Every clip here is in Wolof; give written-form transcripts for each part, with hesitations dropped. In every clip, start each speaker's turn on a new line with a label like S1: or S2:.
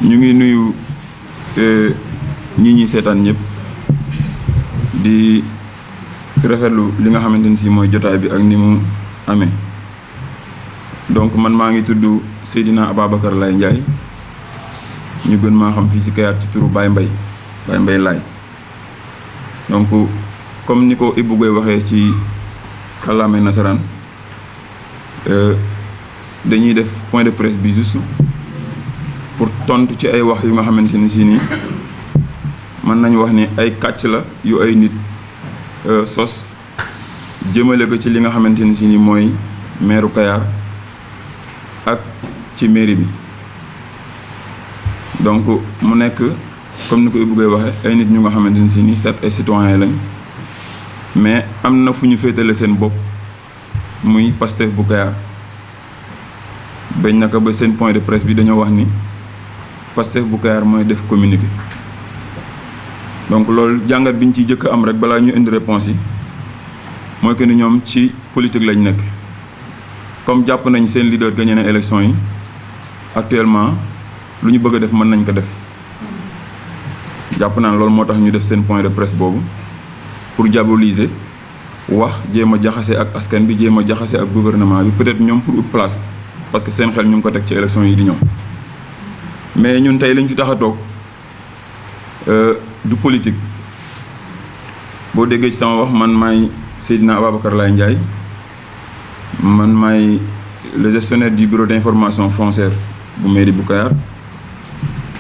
S1: ñu ngi nuyu ñi seetaan ñëpp di rafetlu li nga xamante ni si mooy jotaay bi ak ni mu amee donc man maa ngi tudd Seydina Ababacar Laye Ndiaye ñu gën maa xam fii ci Kayar ci turu Baye Mbaye Laye donc comme ni ko Ibou Gueye waxee ci kàllaamay nasaraan dañuy def point de presse bi juste pour tontu ci ay wax yu nga xamante ni si nii mën nañu wax ni ay kàcc la yu ay nit sos jëmale ko ci li nga xamante ni si nii mooy maire Kayar ak ci mairie bi donc mu nekk comme ni ko Ibou Gueye waxee ay nit ñu nga xamante ni si nii certes ay citoyens lañ mais am na fu ñu féetale seen bopp muy Pastef bu Kayar bañ naka ba seen point de presse bi dañoo wax ni Pastef bu Kayar mooy def communiqué donc loolu jàngat bi ñu ciy jëkk am rek balaa ñu indi réponse yi mooy que ni ñoom ci politique lañ nekk comme jàpp nañ seen leader gagné na élection yi actuellement lu ñu bëgg a def mën nañ ko def jàpp naa loolu moo tax ñu def seen point de presse boobu pour diaboliser wax jéem a jaxase ak askan bi jéem a jaxase ak gouvernement bi peut-être ñoom pour ut place parce que seen xel ñu ngi ko teg ci élection yi di ñëw mais ñun tey lañ fi tax a toog du politique boo déggee ci sama wax man maay Seydina Ababacar Laye Ndiaye man maay le gestionnaire du bureau d'information foncière bu mairie bu Kayar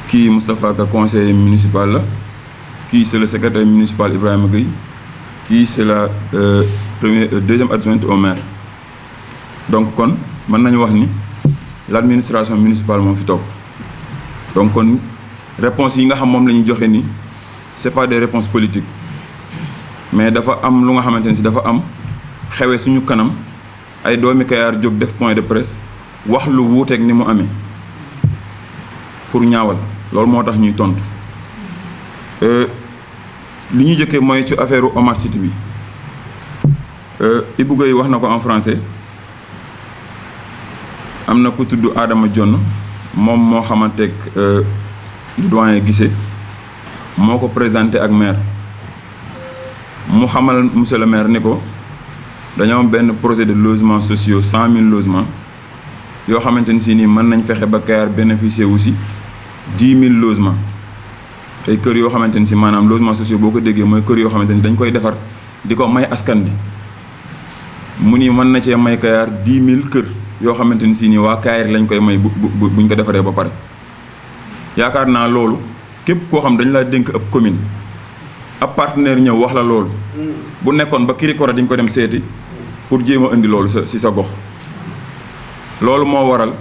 S1: kii Moustapha Ka conseiller municipal kii c'est le secrétaire municipal Ibrahima Gueye kii c'est la deuxième adjointe au maire donc kon mën nañu wax ni l'administration municipale moo fi toog donc kon réponse yi nga xam moom la ñu joxe ni c'est pas des réponses politiques mais dafa am lu nga xamante ni si dafa am xewe suñu kanam ay doomi Kayar jóg def point de presse wax lu wuuteeg ni mu amee pour ñaawal loolu moo tax ñuy tontu li ñuy jëkkee mooy ci affaire Omar City bi Ibou Gueye wax na ko en français am na ku tudd Adama Jonn moom moo xamanteeg lu doyen Guissé moo ko présenté ak maire mu xamal monsieur le maire ni ko dañoo am benn projet de logements sociaux 100 000 logements yoo xamante ni si nii mën nañ fexe ba Kayar bénéficier wu si 10 000 logements ay kër yoo xamante ni si maanaam logements sociaux boo ko déggee mooy kër yoo xamante ni dañ koy defar di ko may askan bi mu ni mën na cee may Kayar 10 000 kër yoo xamante ni si nii waa Kayar lañ koy may buñ ko defaree ba pare yaakaar naa loolu képp koo xam dañ laa dénk ab commune ab partenaire ñëw wax la loolu bu nekkoon ba kirikora di nga ko dem seeti pour jéem a indi loolu si sa gox loolu moo waral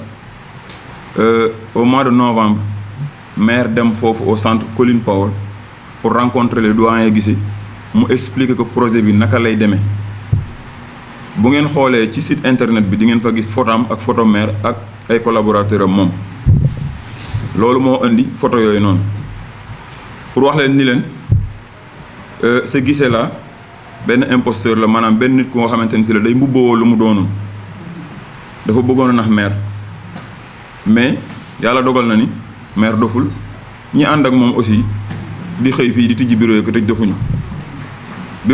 S1: au mois de novembre maire dem foofu au centre Colline Powell pour rencontrer le doyen Guissé mu expliquer que projet bi naka lay demee bu ngeen xoolee ci site internet bi di ngeen fa gis photo am ak photo maire ak ay collaborateurs am moom loolu moo indi photo yooyu noonu pour wax leen ni leen ce Guissé la benn imposteur la maanaam benn nit ku nga xamante ni si la day mbubboo lu mu doonul dafa bëggoon a nax maire mais yàlla dogal na ni maire doful ñi ànd ak moom aussi di xëy fii di tijji bureau yi ko tëj defuñu bi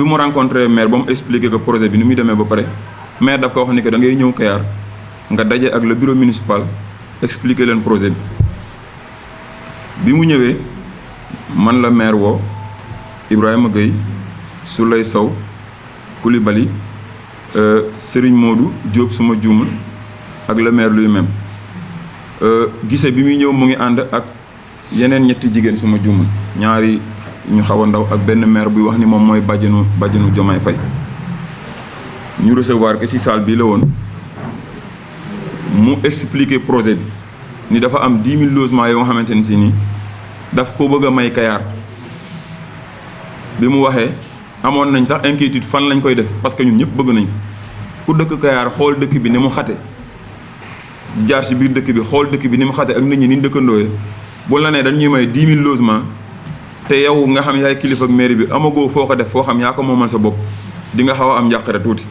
S1: mu rencontré maire ba mu expliqué que projet bi ni muy demee ba pare maire daf ko wax ni que da ngay ñëw Kayar nga daje ak le bureau municipal expliqué leen projet bi mu ñëwee man la maire woo Ibrahima Gueye Souley Sow Coulibaly Serigne Modou Diop suma juumul ak le maire lui-même Guissé bi muy ñëw mu ngi ànd ak yeneen ñetti jigéen suma juumul ñaari ñu xaw a ndaw ak benn maire buy wax ni moom mooy bàjjenu Diomaye Faye ñu recevoir que ci salle bii la woon mu expliquer projet bi ni dafa am 10 000 logements yoo nga xamante ni si nii daf ko bëgg a may Kayar bi mu waxee amoon nañ sax inquiétude fan lañ koy def parce que ñun ñëpp bëgg nañ ku dëkk Kayar xool dëkk bi ni mu xate jaar ci biir dëkk bi xool dëkk bi ni mu xate ak nit ñi ni ñu dëkkandooyee bu la nee dañuy may 10 000 logements te yow nga xam yaay kilifa ak mairie bi amagoo foo ko def foo xam yaa ko moomal sa bopp di nga xaw a am njàqare tuuti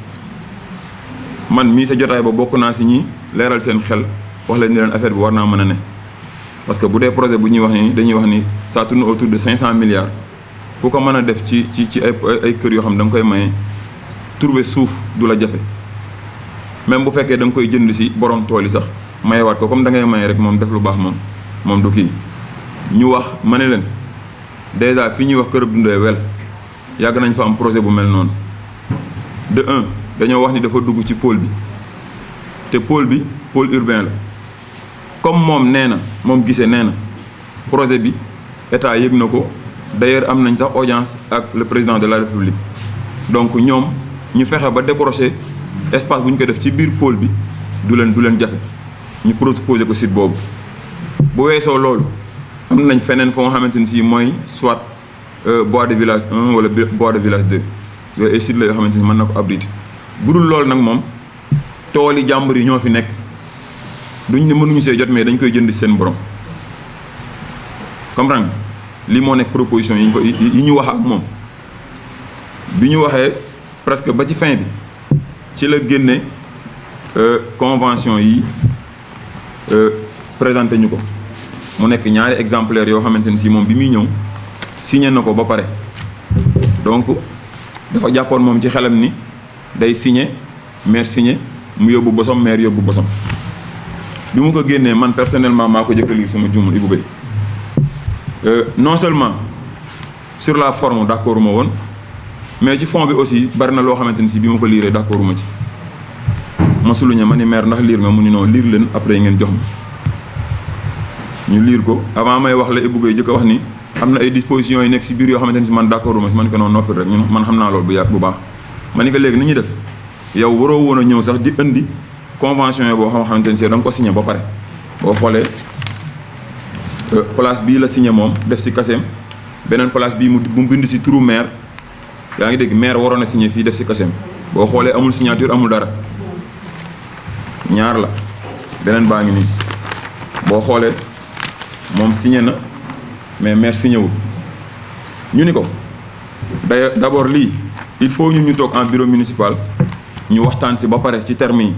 S1: man mii sa jotaay ba bokk naa si ñi leeral seen xel wax leen ni leen affaire bi war naa mën a ne parce que bu dee projet bu ñuy wax ni dañuy wax ni ça tourne autour de 500 milliards ku ko mën a def ci ay kër yoo xam ne da nga koy maye trouver suuf du la jafe même bu fekkee da nga koy jënd si borom tool yi sax mayewaat ko comme da ngay maye rek moom def lu baax moom du kii. ñu wax ma ne leen déjà fi ñuy wax kër Abdou Ndoye wel yàgg nañ fa am projet bu mel noonu de un dañoo wax ni dafa dugg ci pôle bi te pôle bi pôle urbain la comme moom nee na moom gisee nee na projet bi état yëg na ko d'ailleurs am nañ sax audience ak le président de la république donc ñoom ñu fexe ba décrocher espace bu ñu ko def ci biir pôle bi du leen jafe ñu proposé ko site boobu bu weesoo loolu am nañ feneen foo nga xamante ni si mooy soit bois de village 1 wala bois de village 2 yooyu ay site la yoo xamante ni mën na ko abriter bu dul loolu nag moom tooli jàmbur yi ñoo fi nekk duñ ne mënuñu see jot mais dañ koy jënd seen borom comprendre nga lii moo nekk proposition yi ñu wax ak moom bi ñu waxee presque ba ci fin bi ci la génne convention yi présenté ñu ko mu nekk ñaari exemplaires yoo xamante ni si moom bi muy ñëw signé na ko ba pare donc dafa jàppoon moom ci xelam ni day signé maire signé mu yóbbu bosom maire yóbbu bosom bi mu ko génnee man personnellement maa ko jëkk a lire sama jumul Ibou Gueye non seulement sur la forme d'accord ma woon mais ci fond bi aussi bari na loo xamante ni si bi ma ko liiree d'accord ma ci ma souligné ma ni maire ndax liir nga mu ni non liir leen après ngeen jox ma ñu liir ko avant may wax la Ibou Gueye jëkk a wax ni am na ay dispositions yi nekk si biir yoo xamante ni si man d'accord ma si man ko noonu noppi rek ñun man xam naa loolu bu baax ma ni ko léegi ni ñuy def yow waroo woon a ñëw sax di indi convention yi boo xamante ni si da nga ko signé ba pare boo xoolee place bii la signé moom def si kaseem beneen place bii mu bind si turu maire yaa ngi dégg maire waroon a signé fii def si kaseem boo xoolee amul signature amul dara ñaar la beneen baa ngi nii boo xoolee moom signé na mais maire signé wul ñu ni ko d'abord lii il faut ñu toog en bureau municipal ñu waxtaan si ba pare ci termes yi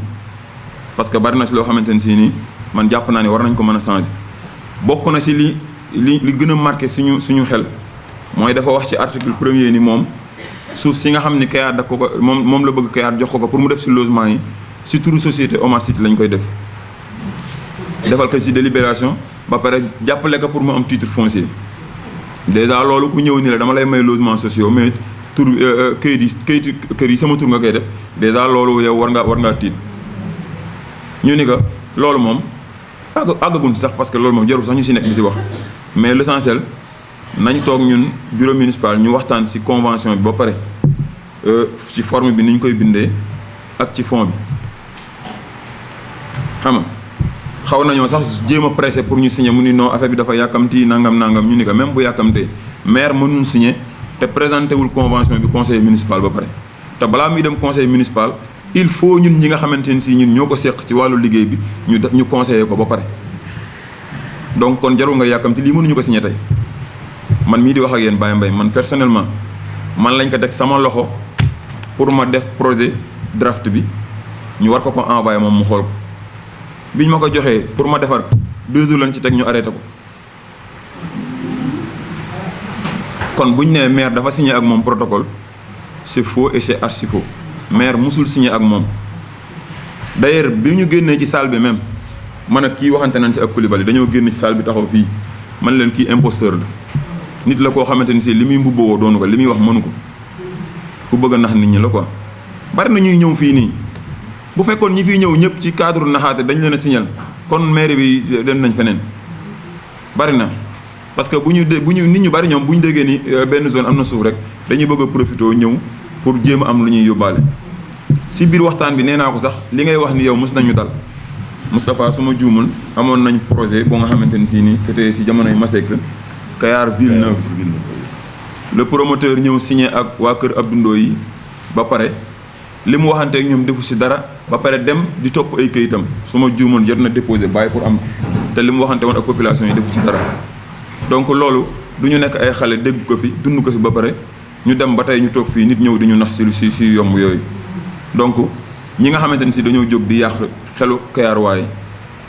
S1: parce que bari na si loo xamante ne si nii man jàpp naa ne war nañ ko mën a changer bokk na si li gën a marqué suñu xel mooy dafa wax ci article premier ni moom suuf si nga xam ni Kayar da ko moom la bëgg Kayar jox ko pour mu def si logement yi si turu société Omar City lañ koy defal ko si délibération ba pare jàppale ko pour mu am titre foncier déjà loolu ku ñëw ni la dama lay may logement sociaux mais tur kayit kër yi sama tur nga koy def déjà loolu yow war ngaa tiit ñu ni ko loolu moom àggagun sax parce que loolu moom jarul sax ñu si nekk di si wax mais l'essentiel nañ toog ñun bureau municipal ñu waxtaan si convention bi ba pare ci forme bi ni ñu koy bindee ak ci fond bi xam nga xaw nañoo sax jéem a pressé pour ñu signer mu ni non affaire bi dafa yàkkamti nangam ñu ni ko même bu yàkkamtee maire mënul signer te présenté wul convention bi conseil municipal ba pare te balaa muy dem conseil municipal il faut ñun ñi nga xamante ne si ñun ñoo ko seq ci wàllu liggéey bi ñu conseiller ko ba pare donc kon jarul nga yàkkamti lii mënuñu ko signer tey man mii di wax ak yéen Baye Mbaye man personnellement man lañ ko teg sama loxo pour ma def projet draft bi ñu war ko envoyer moom mu xool ko biñ ma ko joxee pour ma defar ko 2 jours lañ ci teg ñu arrêté ko kon buñ nee maire dafa signé ak moom protocole c'est faux et c'est archi faux maire musul signé ak moom d'ailleurs bi ñu génnee ci salle bi même man ak kii waxante nañ si ak Coulibaly dañoo génn ci salle bi taxaw fii man leen kii imposteur la nit la koo xamante ni si li muy mbubboo doonu ko li muy wax mënu ko ku bëgg a nax nit ñi la quoi bari na ñuy ñëw fii nii bu fekkoon ñi fiy ñëw ñëpp ci cadre naxaate dañ leen a signal kon maire bi dem nañ feneen bari na parce que bu ñu nit ñu bari ñoom bu ñu déggee ni benn zone am na suuf rek dañuy bëgg a profité ñëw pour jéem a am lu ñuy yóbbaale si biir waxtaan bi nee naa ko sax li ngay wax ni yow mos nañu dal Moustapha su ma juumul amoon nañ projet boo nga xamante ni si nii c'était si jamonoy Masek Kayar ville neuve le promoteur ñëw signé ak waa kër Abdou Ndoye yi ba pare li mu waxanteek ñoom defu si dara ba pare dem di topp ay këyitam su ma juumoon jot na déposé bàyyi pour am te li mu waxante woon ak population yi defu ci dara donc loolu du ñu nekk ay xale dégg ko fi dund ko fi ba pare ñu dem ba tey ñu toog fii nit ñëw di ñu nax si yomb yooyu donc ñi nga xamante ni si dañoo jóg di yàq xelu Kayar waay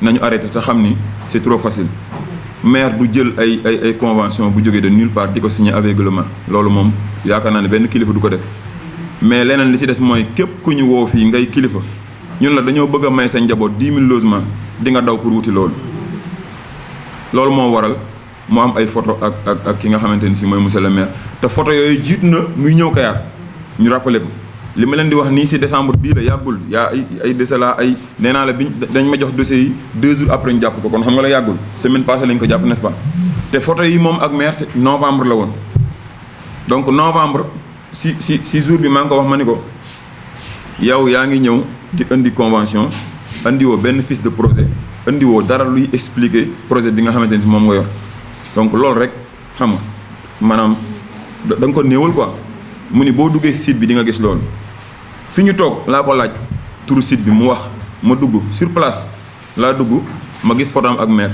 S1: nañu arrêté te xam ni c'est trop facile maire du jël ay convention bu jógee de nulle part di ko signer aveuglément loolu moom yaakaar naa ne benn kilifa du ko def mais leneen li ci des mooy képp ku ñu woo fii ngay kilifa ñun la dañoo bëgg a may sa njaboot 10 000 logements di nga daw pour wuti loolu moo waral mu am ay photo ak ki nga xamante ni si mooy monsieur le maire te photo yooyu jiit na muy ñëw Kayar ñu rappelé ko li ma leen di wax nii si décembre bii la yàggul yaa ay de cela ay nee naa la biñ dañ ma jox dossier yi 2 jours après ñu jàpp ko kon xam nga la yàggul semaine passée lañ ko jàpp n'est-ce pas te photo yi moom ak maire novembre la woon donc novembre si jour bi maa ngi ko wax ma ni ko yow yaa ngi ñëw di indi convention indi woo benn fiche de projet indi woo dara luy expliquer projet bi nga xamante ni moom nga yor donc loolu rek xam nga maanaam da nga ko néewal quoi mu ni boo duggee site bi di nga gis loolu fi ñu toog laa ko laaj turu site bi mu wax ma dugg sur place laa dugg ma gis photo am ak maire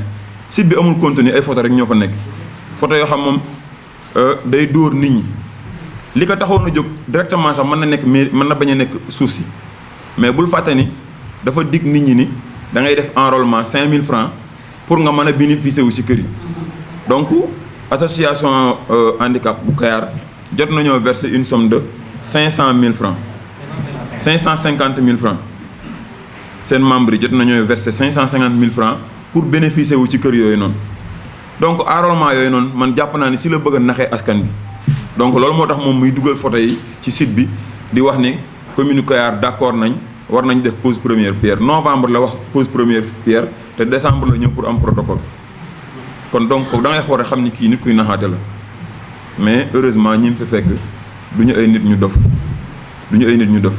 S1: site bi amul contenu ay photo rek ñoo fa nekk photo yoo xam moom day dóor nit ñi li ko taxoon a jóg directement sax mën na nekk mais mën na bañ a nekk suuf si mais bul fàtte ni dafa dig nit ñi ni da ngay def enrôlement 5000 francs pour nga mën a bénéficier wu ci kër yi donc association handicap bu Kayar jot nañoo verser une somme de 500 000 francs 550 000 francs seen membres yi jot nañoo verser 550 000 francs pour bénéficier wu ci kër yooyu noonu donc enrôlement yooyu noonu man jàpp naa ni si la bëgg a naxee askan bi donc loolu moo tax moom muy dugal photo yi ci site bi di wax ni commune Kayar d'accord nañ war nañ def pose première pierre novembre la wax pose première pierre te décembre la ñëw pour am protocole kon donc da ngay xool xam ni kii nit kuy naxaate la mais heureusement ñi fi fekk du ñu ay nit ñu dof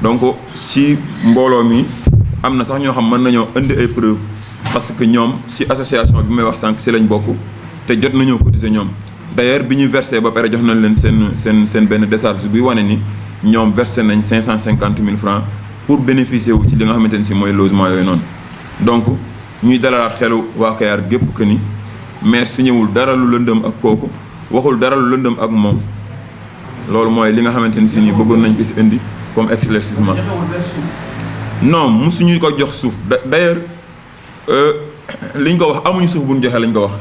S1: donc ci mbooloo mi am na sax ñoo xam mën nañoo indi ay preuves parce que ñoom ci association bi may wax sànq ci lañ bokk te jot nañoo cotiser ñoom d'ailleurs bi ñu versé ba pare jox nañ leen seen benn décharge bi wane ni ñoom versé nañ 550 000 francs pour bénéficier wu ci li nga xamante ni ci mooy logement yooyu noonu donc ñuy dalalaat xelu waa Kayar gépp que ni maire si ñëwul dara lu lëndëm ak kooku waxul dara lu lëndëm ak moom loolu mooy li nga xamante ni si nii bëggoon nañ ko si indi comme éclaircissement non musuñu ko jox suuf d'ailleurs liñ ko wax amuñu suuf bu ñu joxee lañ ko wax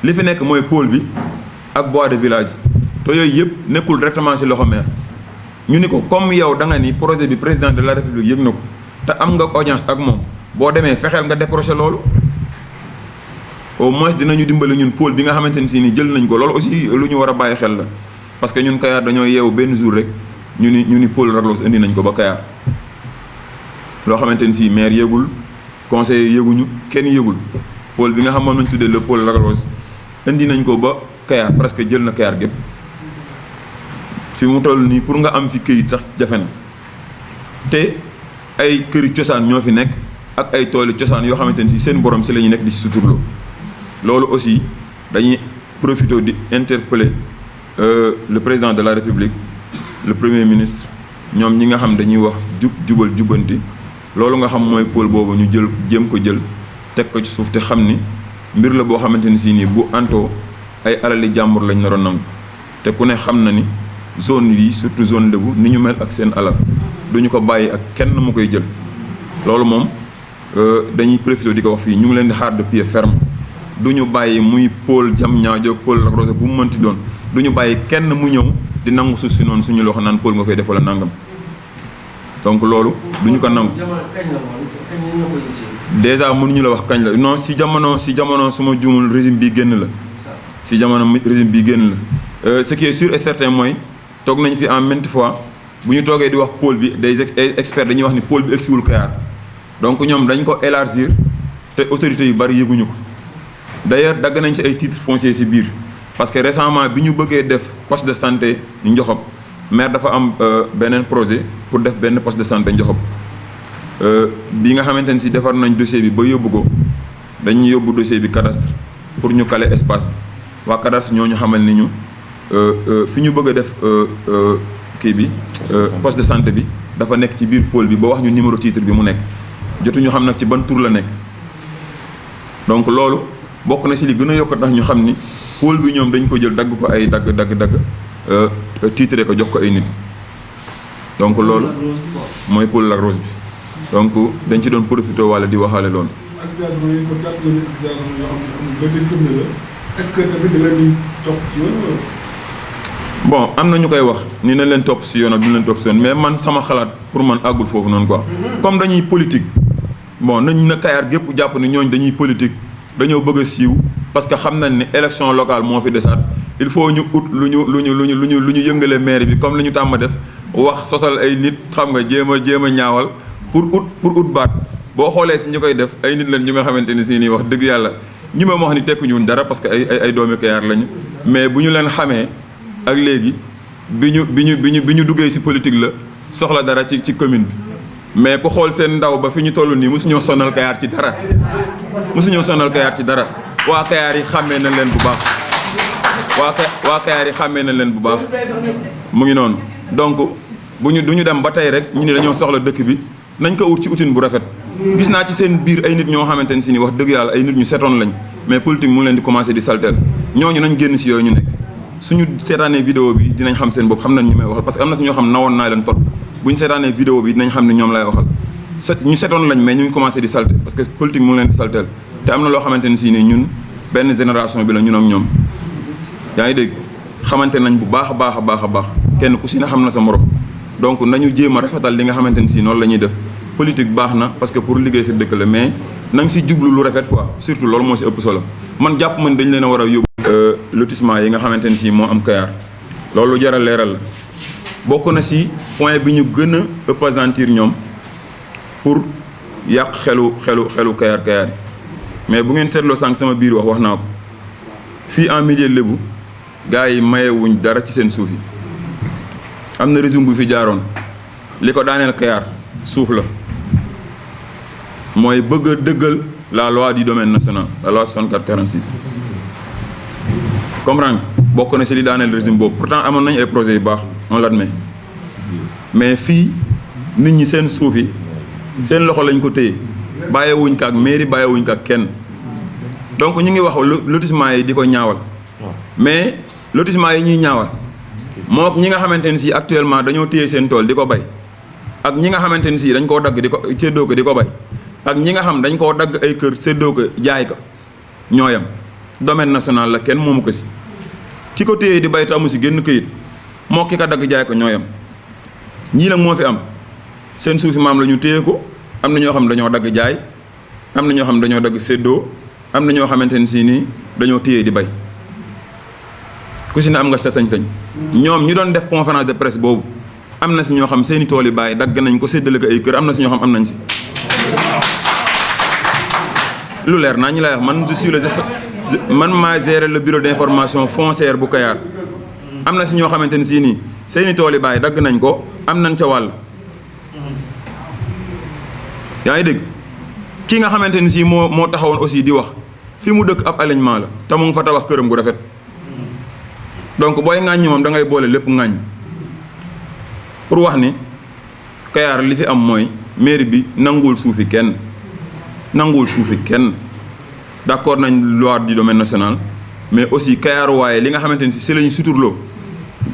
S1: li fi nekk mooy pôle bi ak bois de village te yooyu yëpp nekkul directement ci loxo maire ñu ni ko comme yow da nga ni projet bi président de la république yëg na ko te am nga audience ak moom boo demee fexeel nga décrocher loolu au moins dinañu dimbali ñun pôle bi nga xamante ni si ni jël nañ ko loolu aussi lu ñu war a bàyyi xel la parce que ñun Kayar dañoo yeewu benn jour rek ñu ni pôle Raglos indi nañ ko ba Kayar loo xamante ni si maire yëgul conseiller yëguñu kenn yëgul pôle bi nga xam moom nañ tuddee le pôle Raglos indi nañ ko ba Kayar presque jël na Kayar gépp fi mu toll nii pour nga am fi këyit sax jafe na te ay këri cosaan ñoo fi nekk ak ay tooli cosaan yoo xamante ni si seen borom si la ñu nekk di si suturloo loolu aussi dañuy profité di interpeller le président de la république le premier ministre ñoom ñi nga xam dañuy wax jubal jubbanti loolu nga xam mooy pôle boobu ñu jéem ko jël teg ko ci suuf te xam ni mbir la boo xamante ni si nii bu antoo ay alali jàmbur lañ naroon nangu te ku ne xam na ni zone yi surtout zone Lébu ni ñu mel ak seen alal duñu ko bàyyi ak kenn mu koy jël loolu moom dañuy profité di ko wax fii ñu ngi leen di xaar de pied ferme du ñu bàyyi muy pôle Diamniadio pôle Lac Rosée bu mu mënti doon du ñu bàyyi kenn mu ñëw di nangu suuf si noonu suñu loxo naan pôle nga koy def wala nangam donc loolu du ñu ko nangu. déjà mënuñu la wax kañ la non si jamono suma juumul régime bi génn la. si jamono régime bi génn la ce qui est sûr et certain mooy toog nañ fi en maintes fois bu ñu toogee di wax pôle bi des experts dañuy wax ni pôle bi egsiwul Kayar donc ñoom dañ ko élargir te autorités yu bari yëguñu ko d'ailleurs dagg nañ ci ay titres fonciers ci biir parce que récemment bi ñu bëggee def poste de santé Ndiokhop maire dafa am beneen projet pour def benn poste de santé Ndiokhop bi nga xamante ne si defar nañ dossier bi ba yóbbu ko dañuy yóbbu dossier bi cadastre pour ñu caler espace bi waa cadastre ñoo ñu xamal ni ñu fi ñu bëgg a def kii bi poste de santé bi dafa nekk ci biir pôle bi ba wax ñu numéro titre bi mu nekk jotuñu xam nag ci ban tour la nekk donc loolu bokk na ci li gën a yokk tax ñu xam ni pôle bi ñoom dañ ko jël dagg ko ay dagg titré ko jox ko ay nit donc loolu mooy pôle Lac Rose bi donc dañ ci doon profité wala di waxaale loolu
S2: accusation yi ko jàpp nga ni accusation yoo xam ne amul benn firnde la est-ce que tamit da leen di topp ci yoon.
S1: bon am na ñu koy wax ni nañ leen topp si yoon ak du leen topp si yoon mais man sama xalaat pour man àggul foofu noonu quoi. comme dañuy politique bon nañ na Kayar gépp jàpp ni ñooñ dañuy politique dañoo bëgg a siiw parce que xam nañ ne élection locale moo fi desaat il faut ñu ut lu ñu yëngale maire bi comme li ñu tàmm def wax sosal ay nit xam nga jéem a ñaawal pour ut baat boo xoolee si ñu koy def ay nit lañ ñu nga xamante ni si nii wax dëgg yàlla ñi ma wax ni tekkuñu woon dara parce que ay doomi Kayar lañu mais bu ñu leen xamee ak léegi bi ñu duggee ci politique la soxla dara ci commune bi mais ku xool seen ndaw ba fi ñu toll nii mosuñoo sonal Kayar ci dara waa Kayar yi xàmmee nañ leen bu baax waa Kayar yi xàmmee nañ leen bu baax mu ngi noonu donc du ñu dem ba tey rek ñu ne dañoo soxla dëkk bi nañ ko ut ci utin bu rafet gis naa ci seen biir ay nit ñoo xamante ne si ni wax dëgg yàlla ay nit ñu setoon lañ mais politique mu ngi leen di commencé di salteel ñooñu nañ génn ci yooyu ñu nekk suñu seetaanee vidéo bi dinañ xam seen bopp xam nañ ñu may waxal parce que am na si ñoo xam nawoon naa leen trop bu ñu seetaanee vidéo bi dinañ xam ne ñoom lay waxal ñu setoon lañ mais ñu ngi commencé di salte parce que politique mu ngi leen di salteel te am na loo xamante ne si ni ñun benn génération bi la ñun ak ñoom yaa ngi dégg xamante nañ bu baax a baax kenn ku si ne xam na sa morom donc nañu jéem a rafetal li nga xamante ne si noonu la ñuy def politique baax na parce que pour liggéey sa dëkk la mais na nga si jublu lu rafet quoi surtout loolu moo si ëpp solo man jàpp man dañ leen a war a yóbbu lotissement yi nga xamante ne si moo am Kayar loolu jar a leeral la bokk na si point bi ñu gën a appesantir ñoom pour yàq xelu Kayar yi mais bu ngeen seetloo sànq sama biir wax naa ko fii en milieu lébu gars yi mayewuñ dara ci seen suuf yi am na régime bu fi jaaroon li ko daaneel Kayar suuf la mooy bëgg a dëggal la loi du domaine national la loi 64/46 comprendre bokk na ci li daaneel régime boobu pourtant amoon nañu ay projets yu baax on l'admet mais fii nit ñi seen suuf yi seen loxo lañ ko téye bàyyiwuñ ko ak mairie bàyyiwuñ ko ak kenn donc ñu ngi wax lotissement yi di ko ñaawal mais lotissement yi ñuy ñaawal moo ñi nga xamante ne si actuellement dañoo téye seen tool di ko bay ak ñi nga xamante ne si dañ koo dagg di ko séddoo ko di ko bay ak ñi nga xam dañ koo dagg ay kër séddoo ko jaay ko ñooyam domaine national la kenn moomu ko si ki ko téye di bay te amu si génn këyit moo ki ko dagg jaay ko ñooyam ñii nag moo fi am seen suufi maam la ñu téye ko am na ñoo xam dañoo dagg jaay am na ñoo xam dañoo dagg séddoo am na ñoo xamante ne si nii dañoo téye di bay ku si ne am nga sa sañ-sañ ñoom ñi doon def conférence de presse boobu am na si ñoo xam seeni tool yi bàyyi dagg nañ ko séddale ko ay kër am na si ñoo xam am nañ si lu leer naa ñu lay wax man je suis man maa gérer le bureau d'information foncière bu Kayar am na si ñoo xamante ne si nii seeni tool yi bàyyi dagg nañ ko am nañ ca wàll yaa ngi dégg ki nga xamante ni si moo taxawoon aussi di wax fi mu dëkk ab alignement la te mu ngi fa tabax këram gu rafet donc booy ŋàññi moom da ngay boole lépp ŋàññ pour wax ni Kayar li fi am mooy mairie bi nanguwul suufi kenn d'accord nañ loi du domaine national mais aussi Kayar waaye li nga xamante ni si la ñu suturloo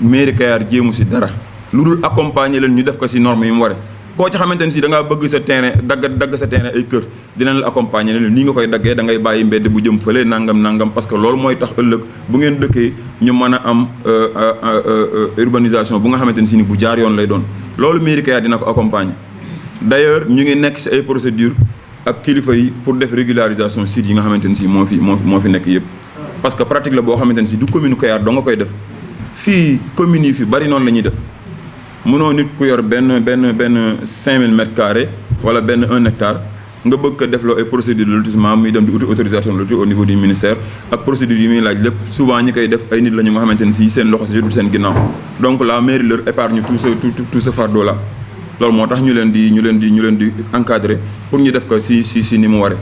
S1: mairie Kayar jéemu si dara lu dul accompagner leen ñu def ko si norme yi mu ware koo ci xamante ni si da ngaa bëgg sa terrain dagg sa terrain ay kër dinañ la accompagner ne nii nga koy daggee da ngay bàyyi mbedd bu jëm fële nangam parce que loolu mooy tax ëllëg bu ngeen dëkkee ñu mën a am urbanisation bu nga xamante ni si ni bu jaar yoon lay doon loolu mairie Kayar dina ko accompagner d'ailleurs ñu ngi nekk si ay procédures ak kilifa yi pour def régularisation sites yi nga xamante ni si moo fi nekk yëpp parce que pratique la boo xamante ni si du commune Kayar doo nga koy def fii communes yi fi bari noonu la ñuy def mënoo nit ku yor benn 5000 mètres carrés wala benn 1 hectare nga bëgg ko defloo ay procédure de lotissement muy dem di uti autorisation de lotissement au niveau du ministère ak procédure yi muy laaj lépp souvent ñi koy def ay nit la ñu nga xamante ni si seen loxo si jotul seen ginnaaw donc la mairie leur épargne tout ce fardeau là loolu moo tax ñu leen di encadrer pour ñu def ko si ni mu waree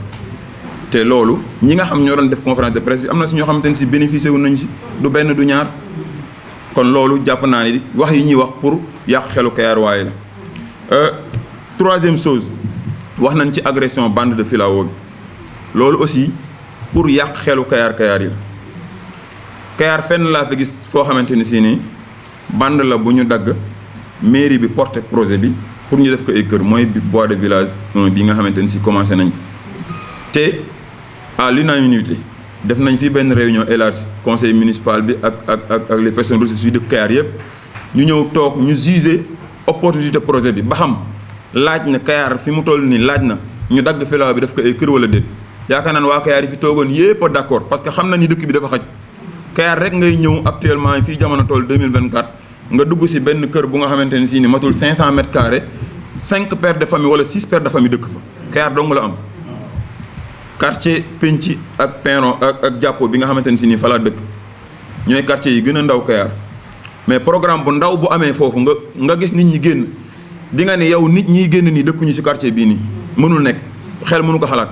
S1: te loolu ñi nga xam ñoo doon def conférence de presse bi am na si ñoo xamante ni si bénéficié wu nañ si du benn du ñaar kon loolu jàpp naa ni wax yi ñuy wax pour yàq xelu Kayar waaye la troisième chose wax nañ ci agression bande de filao bi loolu aussi pour yàq xelu Kayar yi la Kayar fenn laa fi gis foo xamante ni si ni bande la bu ñu dagg mairie bi porté projet bi pour ñu def ko ay kër mooy bois de village 1 bi nga xamante ni si commencé nañ te à l'unanimité def nañ fi benn réunion élargie conseil municipal bi ak les personnes ressources yu dëkk Kayar yëpp ñu ñëw toog ñu juger opportunité projet bi ba xam laaj na Kayar fi mu toll nii laaj na ñu dagg filaaw bi def ko ay kër wala déet yaakaar naa ne waa Kayar yi fi toogoon yëpp a d'accord parce que xam na ni dëkk bi dafa xaj Kayar rek ngay ñëw actuellement fii jamono toll 2024 nga dugg si benn kër bu nga xamante ne si ni matul 500 mètres carrés 5 pères de famille wala 6 pères de famille dëkk fa Kayar dong la am quartier Penc ak Pinron ak Jàppo bi nga xamante ne si nii fa laa dëkk ñooy quartier yi gën a ndaw Kayar mais programme bu ndaw bu amee foofu nga gis nit ñi génn di nga ne yow nit ñiy génn nii dëkkuñu si quartier bii nii mënul nekk xel mënu ko xalaat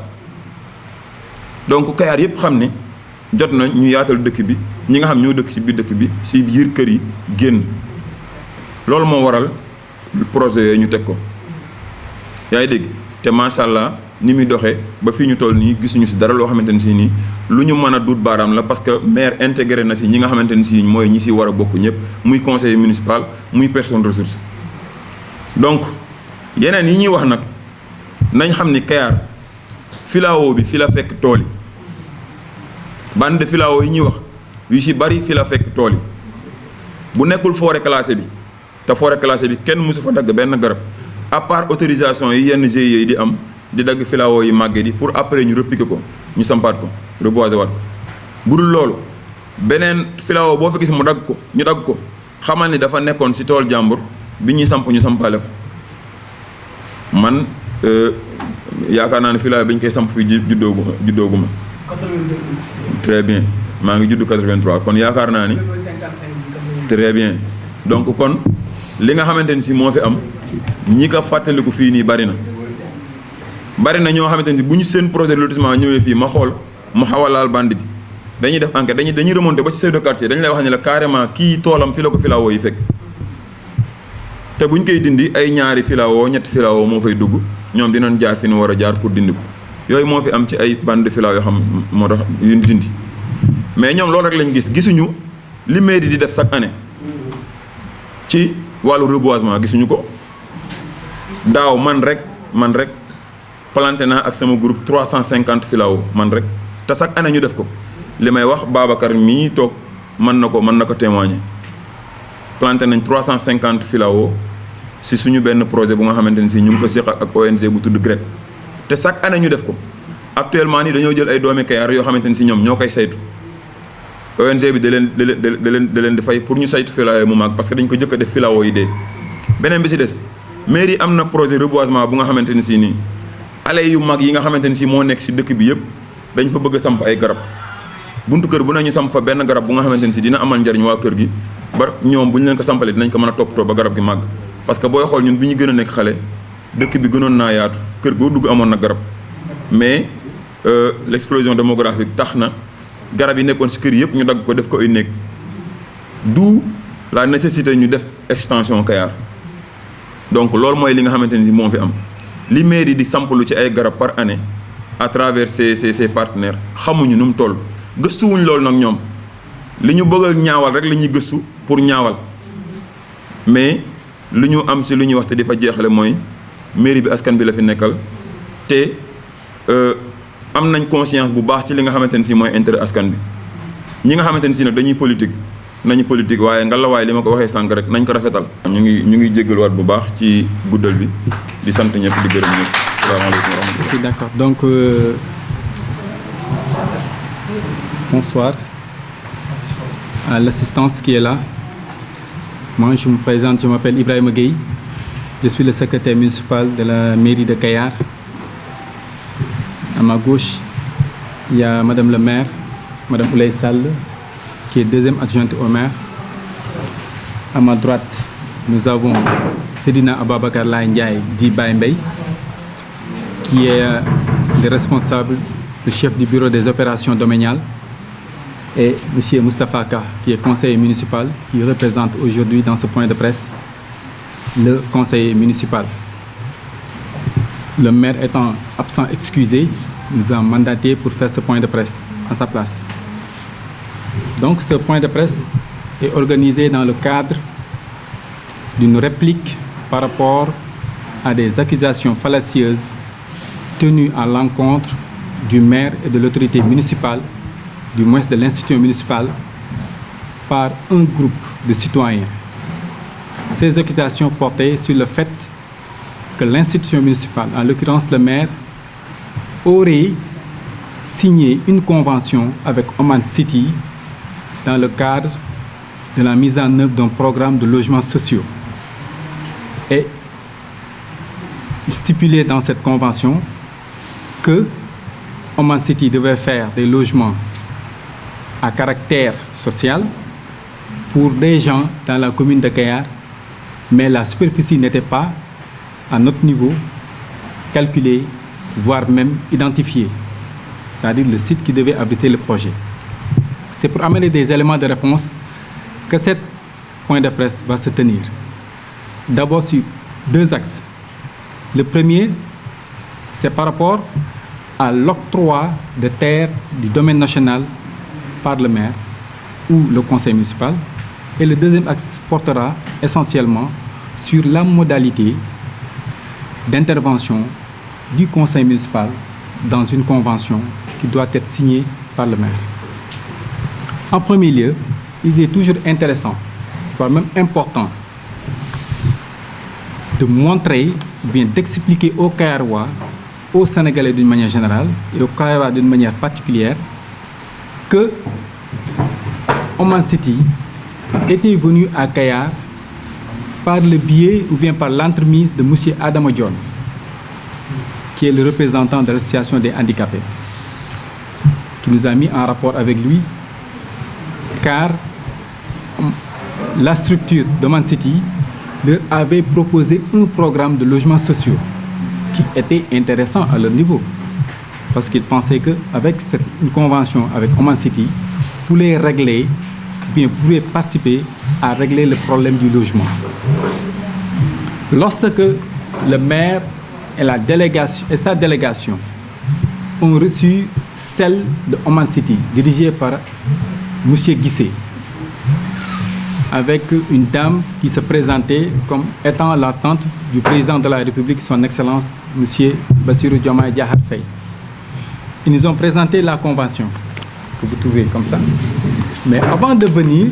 S1: donc Kayar yëpp xam ne jot na ñu yaatal dëkk bi ñi nga xam ñoo dëkk si biir dëkk bi si biir kër yi génn loolu moo waral projet yooyu ñu teg ko yaa ngi dégg te macha allah ni muy doxee ba fii ñu toll nii gisuñu si dara loo xamante ne si nii lu ñu mën a duut baaraam la parce que maire intégré na si ñi nga xamante ne si mooy ñi si war a bokk ñëpp muy conseiller municipal muy personne ressource donc yeneen yi ñuy wax nag nañ xam ni Kayar filao bi fi la fekk tool yi bande de filao yi ñuy wax yu si bari fi la fekk tool yi bu nekkul forêt classée bi te forêt classée bi kenn mësu fa dagg benn garab à part autorisation yi yenn GIE yi di am di dagg filao yi màggee di pour après ñu repiquer ko ñu sampaat ko reboiser waat ko bu dul loolu beneen filao boo fa gis mu dagg ko ñu dagg ko xamal ni dafa nekkoon si tool jàmbur bi ñuy samp ñu sampaale fa man yaakaar naa ne filao bi ñu koy samp fi juddooguma très bien maa ngi judd 83 kon yaakaar naa ni très bien donc kon li nga xamante ni si moo fi am ñi ko fàttaliku fii nii bari na ñoo xamante ni bu ñu seen projet de lotissement ñëwee fii ma xool mu xaw a laal bande bi dañuy def enquête dañuy remonter ba ci chef de quartier dañu lay wax ne la carrément kii toolam fi la ko filao yi fekk te bu ñu koy dindi ay ñaari filao ñetti filao moo fay dugg ñoom dinañ jaar fi ñu war a jaar pour dindi ko yooyu moo fi am ci ay bande de filao yoo xam moo tax yu ñu dindi mais ñoom loolu rek lañ gisuñu li mairie di def chaque année ci wàllu reboisement gisuñu ko daaw man rek planté naa ak sama groupe 350 filao man rek te chaque année ñu def ko li may wax Babacar mii toog mën na ko témoigner planté nañ 350 filao si suñu benn projet bu nga xamante ni si ñu ngi ko séq ak ONG bu tudd GRET te chaque année ñu def ko actuellement nii dañoo jël ay doomi Kayar yoo xamante ni si ñoom ñoo koy saytu ONG bi da leen di fay pour ñu saytu filao yi mu màgg parce que dañ ko jëkk a def filao yi dee beneen bi si des mairie am na projet reboisement bu nga xamante ni si nii allées yu mag yi nga xamante ni si moo nekk si dëkk bi yëpp dañ fa bëgg a samp ay garab buntu kër bu nañu samp fa benn garab bu nga xamante ni si dina amal njariñ waa kër gi ba ñoom bu ñu leen ko sampalee dinañ ko mën a toppatoo ba garab gi màgg parce que booy xool ñun bi ñu gën a nekk xale dëkk bi gënoon naa yaatu kër goo dugg amoon na garab mais l'explosion démographique tax na garab yi nekkoon si kër yëpp ñu dagg ko def ko ay néeg d'où la nécessité ñu def extension Kayar donc loolu mooy li nga xamante ni si moo fi am li mairie di sampalu ci ay garab par année à travers ses partenaires xamuñu nu mu toll gëstuwuñ loolu nag ñoom li ñu bëgg a ñaawal rek la ñuy gëstu pour ñaawal mais lu ñu am si lu ñuy wax te di fa jeexale mooy mairie bi askan bi la fi nekkal te am nañ conscience bu baax ci li nga xamante ni si mooy intérêt askan bi ñi nga xamante ni si nag dañuy politique nañu politique waaye ngallaawaay li ma ko waxee sànq rek nañ ko rafetal. ñu ngi jéggaluwaat bu baax ci guddal bi di sant ñëpp di gërëm ñëpp salaamaaleykum wa rahmatulah.
S3: Ok, d'accord. Donc, bonsoir à l'assistance qui est là. Moi, je me présente, je m'appelle Ibrahima Gueye. Je suis le secrétaire municipal de la mairie de Kayar. À ma gauche, il y a Madame le maire, Madame Oulay Sall, qui est deuxième adjointe au maire. À ma droite, nous avons Sedina Ababakar Ndiaye dit Baye, qui est le responsable, le chef du bureau des opérations domaniales, et M. Moustapha Ka, qui est conseiller municipal, qui représente aujourd'hui dans ce point de presse le conseiller municipal. Le maire étant absent excusé, nous a mandaté pour faire ce point de presse à sa place. Donc ce point de presse est organisé dans le cadre d'une réplique par rapport à des accusations fallacieuses tenues à l'encontre du maire et de l'autorité municipale, du moins de l'institution municipale, par un groupe de citoyens. Ces accusations portaient sur le fait que l'institution municipale, en l'occurrence le maire, aurait signé une convention avec Oman City dans le cadre de la mise en œuvre d'un programme de logements sociaux. Et il stipulait dans cette convention que Oman City devait faire des logements à caractère social pour des gens dans la commune de Kayar, mais la superficie n'était pas à notre niveau calculée, voire même identifiée, c'est-à-dire le site qui devait abriter le projet. C'est pour amener des éléments de réponse que cet point de presse va se tenir. D'abord sur 2 axes. Le premier, c'est par rapport à l'octroi de terres du domaine national par le maire ou le conseil municipal. Et le deuxième axe portera essentiellement sur la modalité d'intervention du conseil municipal dans une convention qui doit être signée par le maire. En premier lieu, il est toujours intéressant, voire même important, de montrer, ou bien d'expliquer aux Kayarois, aux Sénégalais d'une manière générale et aux Kayarois d'une manière particulière, que Oman City était venu à Kayar par le biais ou bien par l'entremise de M. Adama Dione, qui est le représentant de l'association des handicapés, qui nous a mis en rapport avec lui, car la structure d'Oman City leur avait proposé un programme de logements sociaux qui était intéressant à leur niveau, parce qu'ils pensaient qu'avec une convention avec Oman City, pouvaient régler, bien pouvaient participer à régler le problème du logement. Lorsque le maire et la délégation et sa délégation ont reçu celle de Oman City, dirigée par M. Guissé, avec une dame qui se présentait comme étant la tante du président de la République, son Excellence, M. Bassirou Diomaye Diakhar Faye. Ils nous ont présenté la convention, que vous trouvez comme ça. Mais avant de venir,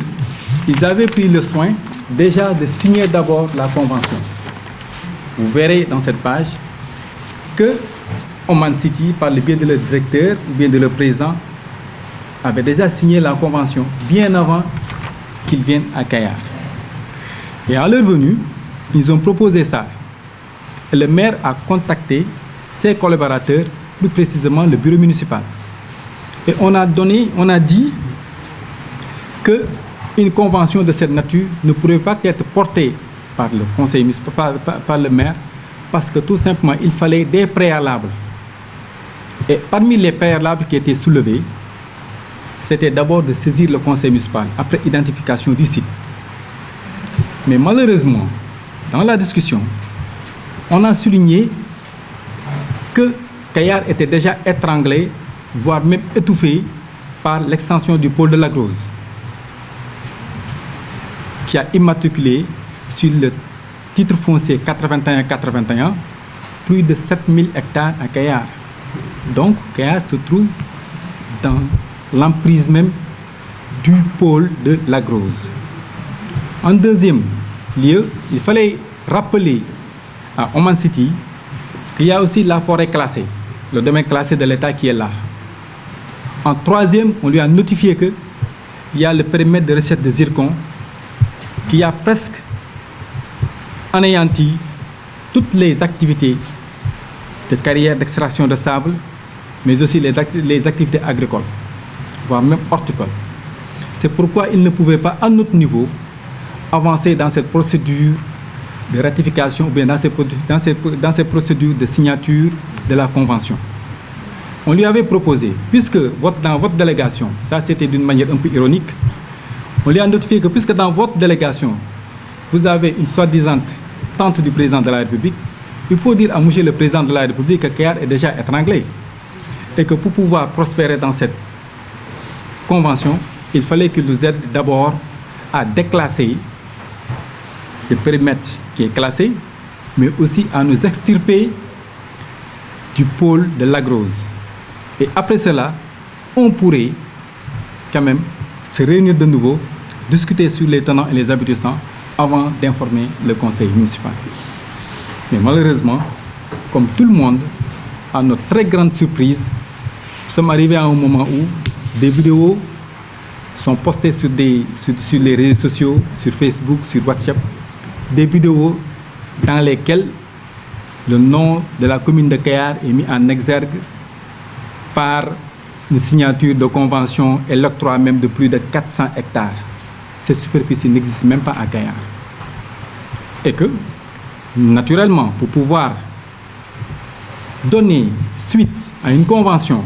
S3: ils avaient pris le soin déjà de signer d'abord la convention. Vous verrez dans cette page que Oman City, par le biais de leur directeur ou bien de leur président, avait déjà signé la convention bien avant qu'ils viennent à Kayar. Et à leur venue, ils ont proposé ça. Et le maire a contacté ses collaborateurs, plus précisément le bureau municipal. Et on a dit qu'une convention de cette nature ne pourrait pas être portée par le conseil municipal, par le maire, parce que tout simplement, il fallait des préalables. Et parmi les préalables qui étaient soulevés, c'était d'abord de saisir le conseil municipal après identification du site. Mais malheureusement, dans la discussion, on a souligné que Kayar était déjà étranglé, voire même étouffé par l'extension du pôle de la Grosse, qui a immatriculé sur le titre foncier 81-81 plus de 7000 hectares à Kayar. Donc, Kayar se trouve dans l'emprise même du pôle de la Grosse. En deuxième lieu, il fallait rappeler à Oman City qu'il y a aussi la forêt classée, le domaine classé de l'État qui est là. En troisième, on lui a notifié qu'il y a le périmètre de recette de zircon qui a presque anéanti toutes les activités de carrière d'extraction de sable, mais aussi les activités agricoles, voire même horticoles. C'est pourquoi il ne pouvait pas, à notre niveau, avancer dans cette procédure de ratification ou bien dans ces procédures de signature de la Convention. On lui avait proposé, puisque dans votre délégation, ça c'était d'une manière un peu ironique, on lui a notifié que puisque dans votre délégation, vous avez une soi-disant tante du président de la République, il faut dire à monsieur le président de la République que Kayar est déjà étranglé et que pour pouvoir prospérer dans cette convention, il fallait qu'il nous aide d'abord à déclasser le périmètre qui est classé, mais aussi à nous extirper du pôle de la Grosse. Et après cela, on pourrait quand même se réunir de nouveau, discuter sur les tenants et les aboutissants avant d'informer le conseil municipal. Mais malheureusement, comme tout le monde, à notre très grande surprise, nous sommes arrivés à un moment où des vidéos sont postées sur les réseaux sociaux, sur Facebook, sur WhatsApp, des vidéos dans lesquelles le nom de la commune de Kayar est mis en exergue par une signature de convention et l'octroi même de plus de 400 hectares. Cette superficie n'existe même pas à Kayar. Et que, naturellement, pour pouvoir donner suite à une convention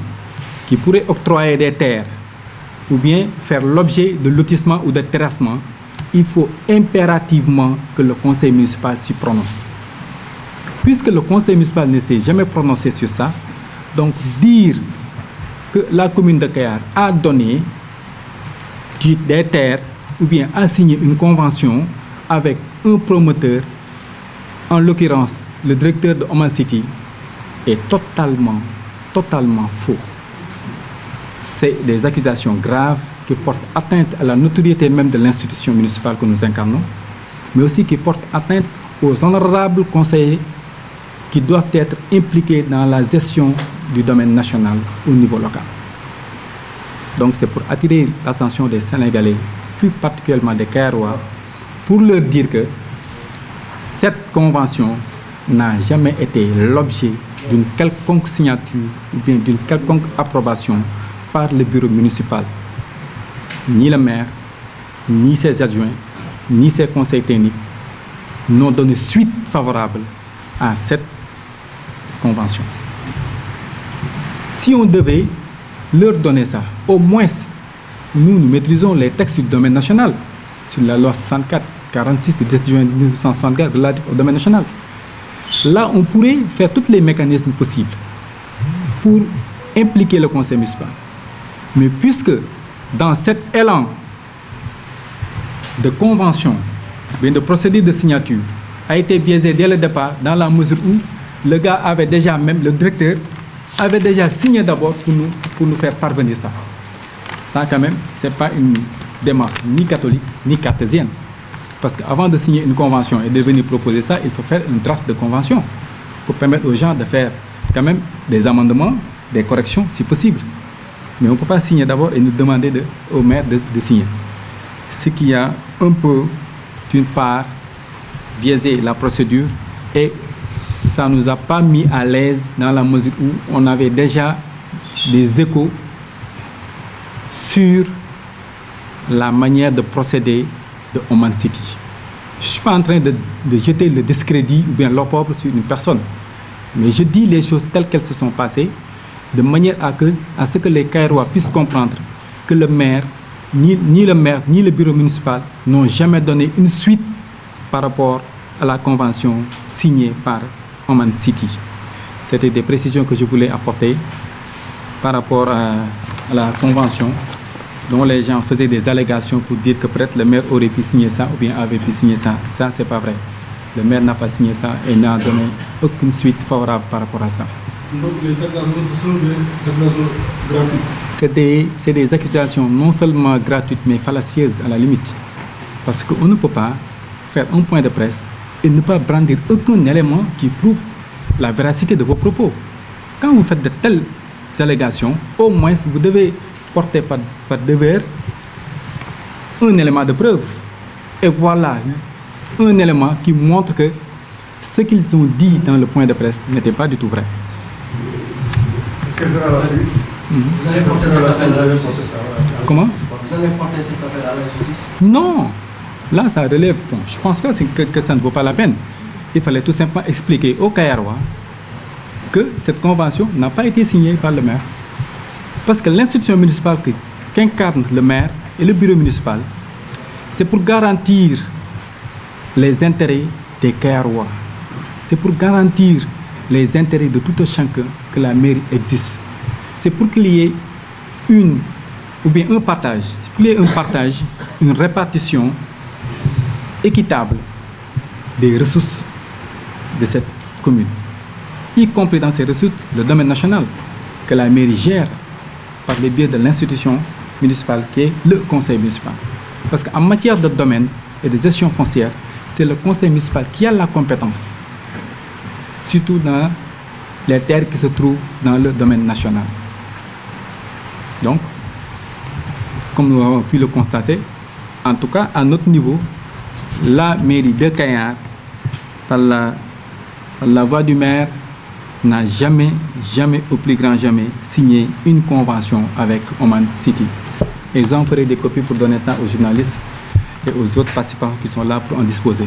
S3: qui pourrait octroyer des terres ou bien faire l'objet de lotissement ou de terrassement, il faut impérativement que le conseil municipal s'y prononce. Puisque le conseil municipal ne s'est jamais prononcé sur ça, donc dire que la commune de Kayar a donné des terres ou bien a signé une convention avec un promoteur, en l'occurrence le directeur de Oman City, est totalement faux. C'est des accusations graves qui portent atteinte à la notoriété même de l'institution municipale que nous incarnons, mais aussi qui portent atteinte aux honorables conseillers qui doivent être impliqués dans la gestion du domaine national au niveau local. Donc c'est pour attirer l'attention des Sénégalais, plus particulièrement des Kayarois, pour leur dire que cette convention n'a jamais été l'objet d'une quelconque signature ou bien d'une quelconque approbation par le bureau municipal. Ni le maire, ni ses adjoints, ni ses conseils techniques n'ont donné suite favorable à cette convention. Si on devait leur donner ça, au moins nous maîtrisons les textes du domaine national, sur la loi 64-46 du 10 juin 1964 relative au domaine national. Là, on pourrait faire tous les mécanismes possibles pour impliquer le conseil municipal. Mais puisque dans cet élan de convention, bien de procédure de signature, a été biaisé dès le départ, dans la mesure où le gars avait déjà, même le directeur, avait déjà signé d'abord pour nous faire parvenir ça. Ça, quand même, ce n'est pas une démarche ni catholique, ni cartésienne. Parce qu'avant de signer une convention et de venir proposer ça, il faut faire une draft de convention pour permettre aux gens de faire quand même des amendements, des corrections, si possible. Mais on ne peut pas signer d'abord et nous demander au maire de signer. Ce qui a un peu, d'une part, biaisé la procédure et ça ne nous a pas mis à l'aise dans la mesure où on avait déjà des échos sur la manière de procéder de Oman City. Je ne suis pas en train de jeter le discrédit ou bien l'opprobre sur une personne, mais je dis les choses telles qu'elles se sont passées, de manière à ce que les Kairois puissent comprendre que le maire, ni le maire, ni le bureau municipal n'ont jamais donné une suite par rapport à la convention signée par Oman City. C'était des précisions que je voulais apporter par rapport à la convention dont les gens faisaient des allégations pour dire que peut-être le maire aurait pu signer ça ou bien avait pu signer ça. Ça, c'est pas vrai. Le maire n'a pas signé ça et n'a donné aucune suite favorable par rapport à ça.
S2: Donc les accusations sont des accusations gratuites.
S3: C'est des accusations non seulement gratuites mais fallacieuses à la limite. Parce qu'on ne peut pas faire un point de presse et ne pas brandir aucun élément qui prouve la véracité de vos propos. Quand vous faites de telles allégations, au moins vous devez porter par devers un élément de preuve. Et voilà un élément qui montre que ce qu'ils ont dit dans le point de presse n'était pas du tout vrai.
S2: Quelle sera la suite?
S4: Vous allez porter cette affaire à la justice?
S3: Comment?
S4: Vous allez porter cette affaire à la justice?
S3: Non. Là, ça relève. Bon, je ne pense pas que ça ne vaut pas la peine. Il fallait tout simplement expliquer aux Kayarois que cette convention n'a pas été signée par le maire. Parce que l'institution municipale qu'incarne le maire et le bureau municipal, c'est pour garantir les intérêts des Kayarois. C'est pour garantir les intérêts de tout un chacun que la mairie existe. C'est pour qu'il y ait un partage, une répartition équitable des ressources de cette commune, y compris dans ces ressources le domaine national. que la mairie gère par le biais de l'institution municipale qui est le conseil municipal. Parce qu'en matière de domaine et de gestion foncière, c'est le conseil municipal qui a la compétence, surtout dans les terres qui se trouvent dans le domaine national. Donc, comme nous avons pu le constater, en tout cas à notre niveau, la mairie de Kayar, par la voix du maire, n'a jamais, au plus grand jamais, signé une convention avec Oman City. Et j'en ferai des copies pour donner ça aux journalistes et aux autres participants qui sont là pour en disposer.